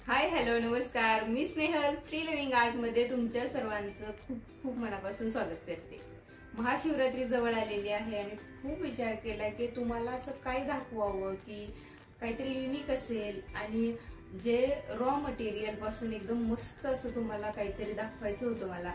Hi hello नमस्कार, मी Snehal free living art मध्ये तुमच्या सर्वांचं खूप खूप मनापासून स्वागत करते। महाशिवरात्री जवळ आलेली आहे आणि खूप विचार केला की तुम्हाला असं काय दाखवावं की काहीतरी युनिक असेल आणि जे रॉ मटेरियल पासून एकदम मस्त असं तुम्हाला काहीतरी दाखवायचं होतं मला।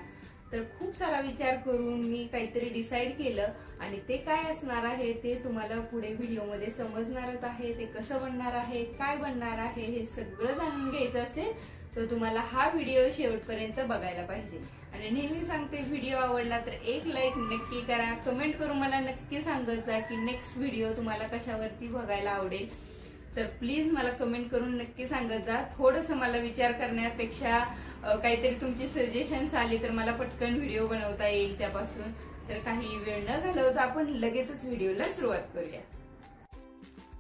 तर खूप सारा विचार करून मी काहीतरी डिसाइड केलं आणि ते काय असणार आहे ते तुम्हाला पुढे व्हिडिओमध्ये समजणारच आहे। ते कसं बनणार आहे, काय बनणार आहे हे सगळं जाणून घ्यायचं असेल तर तुम्हाला हा व्हिडिओ शेवटपर्यंत बघायला पाहिजे। आणि नेहमी सांगते, व्हिडिओ आवडला तर एक लाईक नक्की करा, कमेंट करून मला नक्की सांगत जा की नेक्स्ट व्हिडिओ तुम्हाला कशावरती बघायला आवडेल। तर प्लीज मला कमेंट करून नक्की सांगत जा। थोडंसं मला विचार करण्यापेक्षा काहीतरी तुमची सजेशन्स आली तर मला पटकन व्हिडिओ बनवता येईल त्यापासून। तर काही वेळ न घालवता आपण लगेचच व्हिडिओला सुरुवात करूया।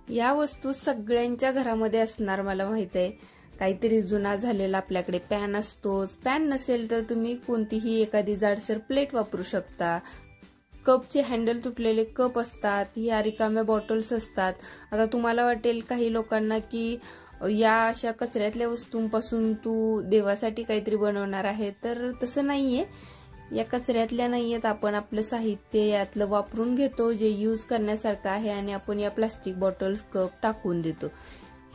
या वस्तू सगळ्यांच्या घरामध्ये असणार मला माहित आहे। काहीतरी जुना झालेला आपल्याकडे पॅन असतोच, पॅन नसेल तर तुम्ही कोणतीही एखादी जाडसर प्लेट वापरू शकता। कपचे हँडल तुटलेले कप असतात, या रिकाम्या बॉटल्स असतात। आता तुम्हाला वाटेल काही लोकांना की या अशा कचऱ्यातल्या वस्तूंपासून तू देवासाठी काहीतरी बनवणार आहे, तर तसं नाहीये। या कचऱ्यातल्या नाहीयेत, आपण आपलं साहित्य यातलं वापरून घेतो जे यूज करण्यासारखं आहे आणि आपण या प्लास्टिक बॉटल्स कप टाकून देतो।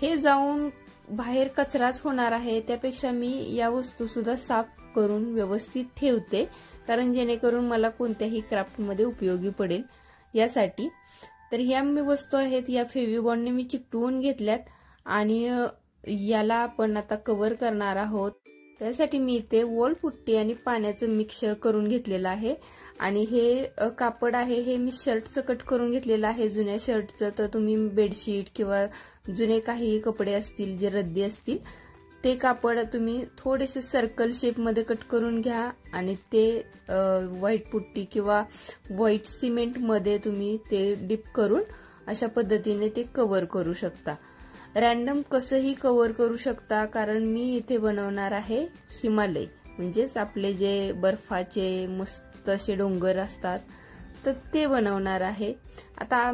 हे जाऊन बाहेर कचराच होणार आहे, त्यापेक्षा मी या वस्तू सुद्धा साफ करून व्यवस्थित ठेवते, कारण जेणेकरून मला कोणत्याही क्राफ्टमध्ये उपयोगी पडेल यासाठी। तर ह्या मी वस्तू आहेत या फेविबॉन्डने मी चिकटवून घेतल्यात आणि याला आपण आता कव्हर करणार आहोत। त्यासाठी मी इथे वॉल पुट्टी आणि पाण्याचं मिक्सचर करून घेतलेलं आहे आणि हे कापड आहे हे मी शर्टचं कट करून घेतलेलं आहे, जुन्या शर्टचं। तर तुम्ही बेडशीट किंवा जुने काही कपडे असतील जे रद्दी असतील ते कापड तुम्ही थोडेसे सर्कल शेप मध्ये कट करून घ्या आणि ते व्हाईट पुट्टी किंवा व्हाईट सिमेंट मध्ये तुम्ही ते डिप करून अशा पद्धतीने ते कव्हर करू शकता। रॅन्डम कसंही कव्हर करू शकता, कारण मी इथे बनवणार आहे हिमालय, म्हणजेच आपले जे बर्फाचे मस्त असे डोंगर असतात तर ते बनवणार आहे। आता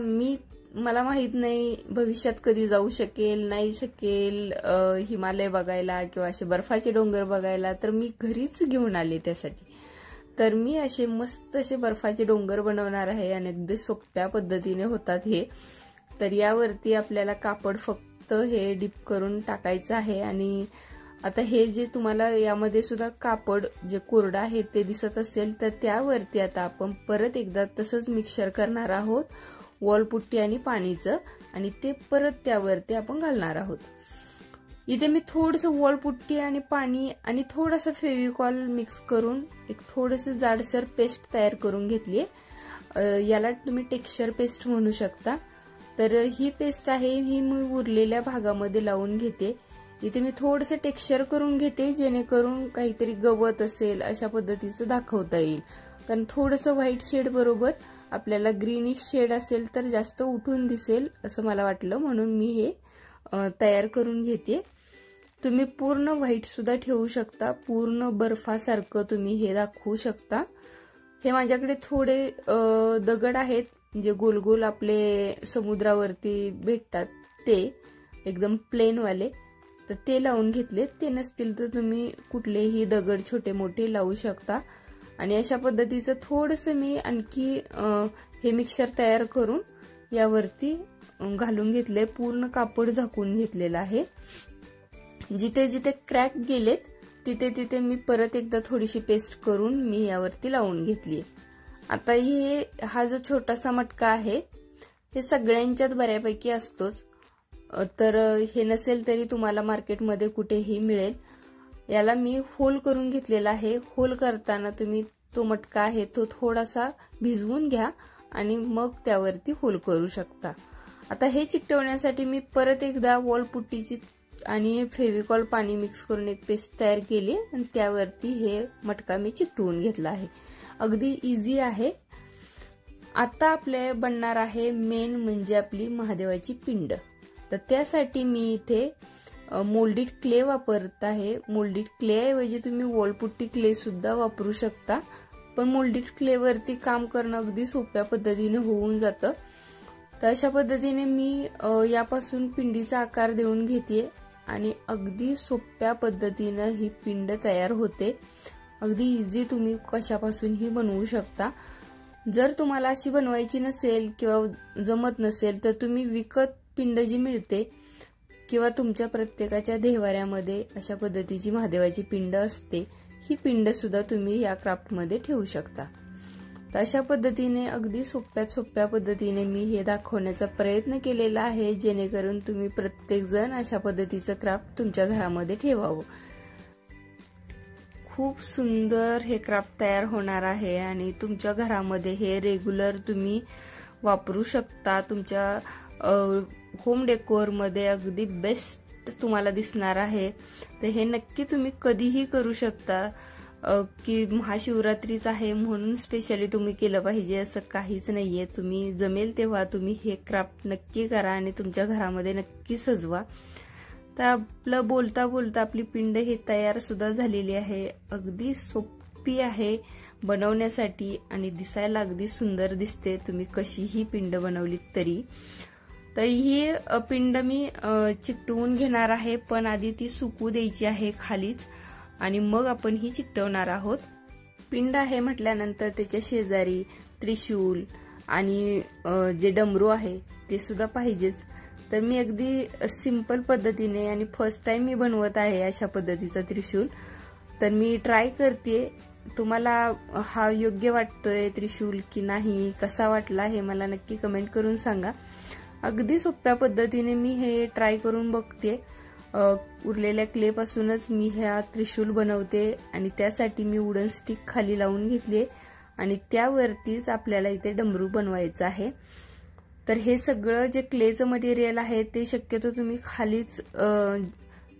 मला माहित नाही भविष्यात कधी जाऊ शकेल नाही शकेल हिमालय बघायला किंवा असे बर्फाचे डोंगर बघायला, तर मी घरीच घेऊन आले त्यासाठी। तर मी असे मस्त असे बर्फाचे डोंगर बनवणार आहे आणि अगदी सोप्या पद्धतीने होतात हे। तर यावरती आपल्याला कापड फक्त हे डिप करून टाकायचं आहे आणि आता हे जे तुम्हाला यामध्ये सुद्धा कापड जे कोरडं आहे ते दिसत असेल तर त्यावरती आता आपण परत एकदा तसंच मिक्सचर करणार आहोत वॉल पुट्टी आणि पाणीचं, आणि ते परत त्यावरती आपण घालणार आहोत। इथे मी थोडंसं वॉल पुट्टी आणि पाणी आणि थोडंसं फेविकॉल मिक्स करून एक थोडंसं जाडसर पेस्ट तयार करून घेतली। याला तुम्ही टेक्स्चर पेस्ट म्हणू शकता। तर ही पेस्ट आहे ही मी उरलेल्या भागामध्ये लावून घेते। इथे मी थोडंसं टेक्स्चर करून घेते जेणेकरून काहीतरी गवत असेल अशा पद्धतीचं दाखवता येईल, कारण थोडंसं व्हाईट शेड बरोबर आपल्याला ग्रीनिश शेड असेल तर जास्त उठून दिसेल असं मला वाटलं, म्हणून मी हे तयार करून घेते। तुम्ही पूर्ण व्हाईट सुद्धा ठेवू शकता, पूर्ण बर्फासारखं तुम्ही हे दाखवू शकता। हे माझ्याकडे थोडे दगड आहेत जे गोल गोल आपले समुद्रावरती भेटतात ते एकदम प्लेन वाले, तर ते लावून घेतले। ते नसतील तर तुम्ही कुठलेही दगड छोटे मोठे लावू शकता। आणि अशा पद्धतीचं थोडंसं मी आणखी हे मिक्सचर तयार करून यावरती घालून घेतले, पूर्ण कापड झाकून घेतलेलं आहे। जिथे जिथे क्रॅक गेलेत तिथे तिथे मी परत एकदा थोडीशी पेस्ट करून मी यावरती लावून घेतली। आता हा जो छोटासा मटका आहे हे सगळ्यांच्यात बऱ्यापैकी असतोच, तर हे नसेल तरी तुम्हाला मार्केटमध्ये कुठेही मिळेल। याला मी होल करून घेतलेला आहे। होल करताना तुम्ही तो मटका आहे तो थोडासा भिजवून घ्या आणि मग त्यावरती होल करू शकता। आता हे चिकटवण्यासाठी मी परत एकदा वॉल पुट्टीची आणि फेविकॉल पाणी मिक्स करून एक पेस्ट तयार केली आणि त्यावरती हे मटका मी चिकटवून घेतला आहे। अगदी इझी आहे। आता आपले बनणार आहे मेन म्हणजे आपली महादेवाची पिंड। तर त्यासाठी मी इथे मोल्डेड क्ले वापरत आहे। मोल्डेड क्ले ऐवजी तुम्ही वॉल पुट्टी क्ले सुद्धा वापरू शकता, पण मोल्डेड क्ले वरती काम करणं अगदी सोप्या पद्धतीने होऊन जातं। तर अशा पद्धतीने मी यापासून पिंडीचा आकार देऊन घेते आणि अगदी सोप्या पद्धतीने ही पिंड तयार होते। अगदी इझी तुम्ही कशापासूनही बनवू शकता। जर तुम्हाला अशी बनवायची नसेल किंवा जमत नसेल तर तुम्ही विकत पिंड जी मिळते किंवा तुमच्या प्रत्येकाच्या देवाऱ्यामध्ये अशा पद्धतीची महादेवाची पिंड असते, ही पिंड सुद्धा तुम्ही या क्राफ्टमध्ये ठेवू शकता। तर अशा पद्धतीने अगदी सोप्या पद्धतीने मी हे दाखवण्याचा प्रयत्न केलेला आहे, जेणेकरून तुम्ही प्रत्येक जण अशा पद्धतीचं क्राफ्ट तुमच्या घरामध्ये ठेवावं। खूप सुंदर हे क्राफ्ट तयार होणार आहे आणि तुमच्या घरामध्ये हे रेग्युलर तुम्ही वापरू शकता। तुमच्या होम डेकोर मध्ये अगदी बेस्ट तुम्हाला दिसणार आहे। तर हे नक्की तुम्ही कधीही करू शकता, की महाशिवरात्रीच आहे म्हणून स्पेशली तुम्ही केलं पाहिजे असं काहीच नाहीये। तुम्ही जमेल तेव्हा तुम्ही हे क्राफ्ट नक्की करा आणि तुमच्या घरामध्ये नक्की सजवा। तर आपलं बोलता बोलता आपली पिंड हे तयार सुद्धा झालेली आहे। अगदी सोपी आहे बनवण्यासाठी आणि दिसायला अगदी सुंदर दिसते, तुम्ही कशीही पिंड बनवली तरी। तर ही पिंड मी चिकटवून घेणार आहे, पण आधी ती सुकू द्यायची आहे खालीच आणि मग आपण ही चिकटवणार आहोत। पिंड आहे म्हटल्यानंतर त्याच्या शेजारी त्रिशूल आणि जे डमरू आहे ते सुद्धा पाहिजेच। तर मी अगदी सिंपल पद्धतीने आणि फर्स्ट टाइम मी बनवत आहे अशा पद्धतीचा त्रिशूल, तर मी ट्राय करते। तुम्हाला हा योग्य वाटतोय त्रिशूल की नाही, कसा वाटला हे मला नक्की कमेंट करून सांगा। अगदी सोप्या पद्धतीने मी हे ट्राय करून बघते। उरलेल्या क्ले पासूनच मी हा त्रिशूल बनवते आणि त्यासाठी मी वुडन स्टिक खाली लावून घेतली आणि त्यावरतीच आपल्याला इथे डमरू बनवायचं आहे। तर हे सगळं जे क्लेचं मटेरियल आहे ते शक्यतो तुम्ही खालीच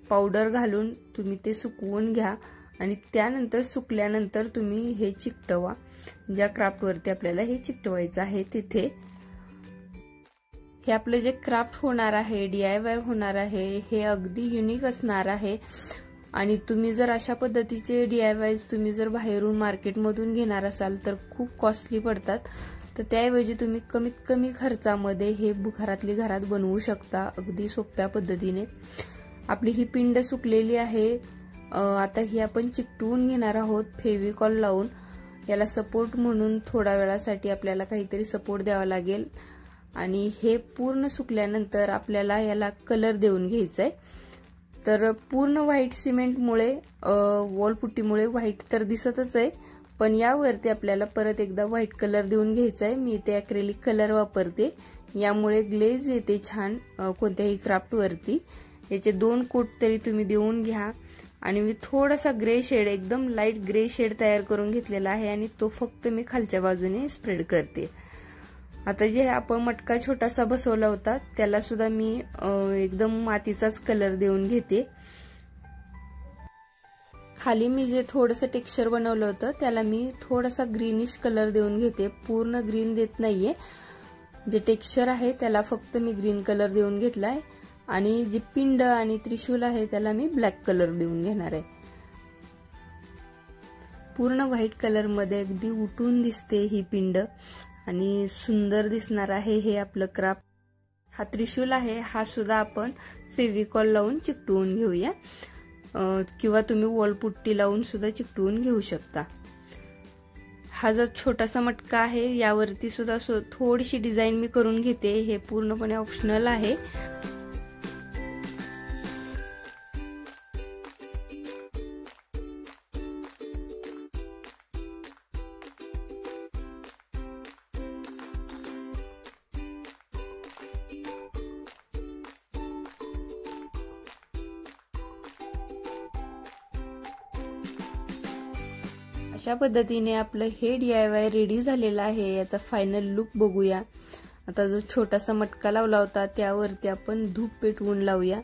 पावडर घालून तुम्ही ते सुकवून घ्या आणि त्यानंतर सुकल्यानंतर तुम्ही हे चिकटवा, ज्या क्राफ्टवरती आपल्याला हे चिकटवायचं आहे तिथे। हे आपलं जे क्राफ्ट होणार आहे, DIY होणार आहे, हे अगदी युनिक असणार आहे आणि तुम्ही जर अशा पद्धतीचे DIYs तुम्ही जर बाहेरून मार्केटमधून घेणार असाल तर खूप कॉस्टली पडतात। तर त्याऐवजी तुम्ही कमीत कमी खर्चामध्ये हे घरातली घरात बनवू शकता अगदी सोप्या पद्धतीने। आपली ही पिंड सुकलेली आहे, आता ही आपण चिकटवून घेणार आहोत फेविकॉल लावून। याला सपोर्ट म्हणून थोड्या वेळासाठी आपल्याला काहीतरी सपोर्ट द्यावा लागेल आणि हे पूर्ण सुकल्यानंतर आपल्याला याला कलर देऊन घ्यायचा आहे। तर पूर्ण व्हाईट सिमेंटमुळे वॉलपुट्टीमुळे व्हाईट तर दिसतच आहे, पण यावरती आपल्याला परत एकदा व्हाईट कलर देऊन घ्यायचा आहे। मी इथे ॲक्रेलिक कलर वापरते, यामुळे ग्लेज येते छान कोणत्याही क्राफ्टवरती। याचे 2 कोट तरी तुम्ही देऊन घ्या आणि मी थोडासा ग्रे शेड, एकदम लाईट ग्रे शेड तयार करून घेतलेला आहे आणि तो फक्त मी खालच्या बाजूने स्प्रेड करते। आता जे आपण मटका छोटासा बसवला होता त्याला सुद्धा मी एकदम मातीचाच कलर देऊन घेते। खाली मी जे थोडंसं टेक्स्चर बनवलं होतं त्याला मी थोडासा ग्रीनिश कलर देऊन घेते, पूर्ण ग्रीन देत नाहीये। जे टेक्स्चर आहे त्याला फक्त मी ग्रीन कलर देऊन घेतलाय आणि जी पिंड आणि त्रिशूल आहे त्याला मी ब्लॅक कलर देऊन घेणार आहे। पूर्ण व्हाईट कलर मध्ये अगदी उठून दिसते ही पिंड आणि सुंदर दिसणार आहे हे आपलं क्राफ्ट। हा त्रिशूल आहे, हा सुद्धा आपण फेविकॉल लावून चिकटवून घेऊया किंवा तुम्ही वॉलपुट्टी लावून सुद्धा चिकटवून घेऊ शकता। हा जो छोटासा मटका आहे यावरती सुद्धा थोडीशी डिझाईन मी करून घेते, हे पूर्णपणे ऑप्शनल आहे। अशा पद्धतीने आपलं हे DIY रेडी झालेलं आहे। याचा फायनल लुक बघूया। आता जो छोटासा मटका लावला होता त्यावरती आपण धूप पेटवून लावूया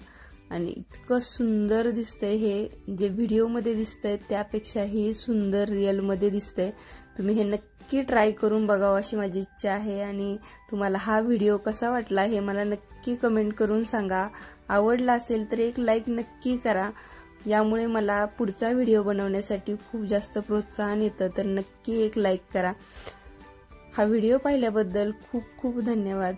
आणि इतकं सुंदर दिसतंय, हे जे व्हिडिओमध्ये दिसतंय त्यापेक्षाही सुंदर रिअलमध्ये दिसतंय। तुम्ही हे नक्की ट्राय करून बघावं अशी माझी इच्छा आहे आणि तुम्हाला हा व्हिडिओ कसा वाटला हे मला नक्की कमेंट करून सांगा। आवडला असेल तर एक लाईक नक्की करा, यामुळे मला पुढचा व्हिडिओ बनवण्यासाठी खूप जास्त प्रोत्साहन येतं। तर नक्की एक लाईक करा। हा व्हिडिओ पाहिल्याबद्दल खूप खूप धन्यवाद।